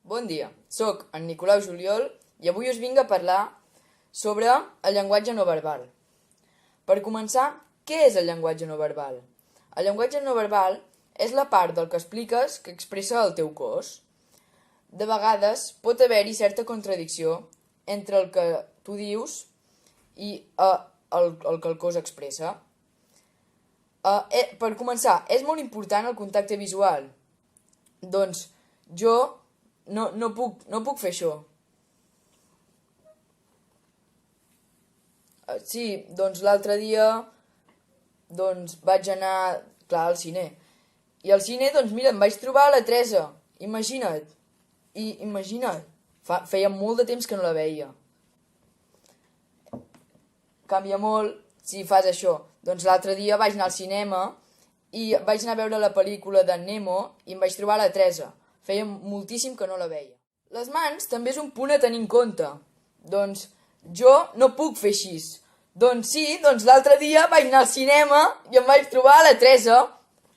Bon dia, sóc en Nicolau Juliol i avui us vinc a parlar sobre el llenguatge no verbal. Per començar, què és el llenguatge no verbal? El llenguatge no verbal és la part del que expliques que expressa el teu cos. De vegades pot haver-hi certa contradicció entre el que tu dius i el que el cos expressa. Per començar, és molt important el contacte visual. Doncs jo no puc fer això. Sí, doncs l'altre dia vaig anar, clar, al cine. I al cine, mira, em vaig trobar la Teresa. Imagina't. Feia molt de temps que no la veia. Canvia molt si fas això. Doncs l'altre dia vaig anar al cinema i vaig anar a veure la pel·lícula de Nemo i em vaig trobar la Teresa. Feia moltíssim que no la veia. Les mans també és un punt a tenir en compte. Doncs jo no puc fer així. Doncs sí, l'altre dia vaig anar al cinema i em vaig trobar la Teresa.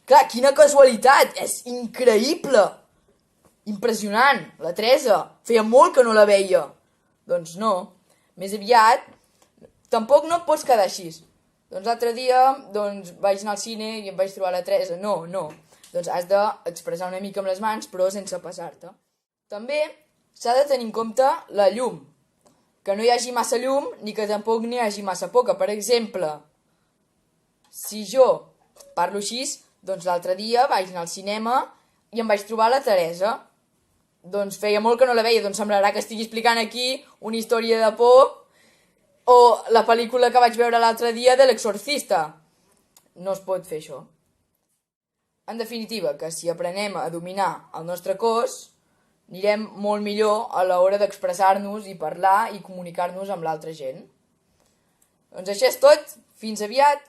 Clar, quina casualitat, és increïble. Impressionant, la Teresa. Feia molt que no la veia. Doncs no, més aviat, tampoc no et pots quedar així. Doncs l'altre dia vaig anar al cine i em vaig trobar la Teresa. No. Doncs has d'expressar una mica amb les mans, però sense passar-te. També s'ha de tenir en compte la llum. Que no hi hagi massa llum ni que tampoc n'hi hagi massa poca. Per exemple, si jo parlo així, doncs l'altre dia vaig anar al cinema i em vaig trobar la Teresa. Doncs feia molt que no la veia, doncs semblarà que estigui explicant aquí una història de por o la pel·lícula que vaig veure l'altre dia de l'Exorcista. No es pot fer això. En definitiva, que si aprenem a dominar el nostre cos, anirem molt millor a l'hora d'expressar-nos i parlar i comunicar-nos amb l'altra gent. Doncs això és tot. Fins aviat!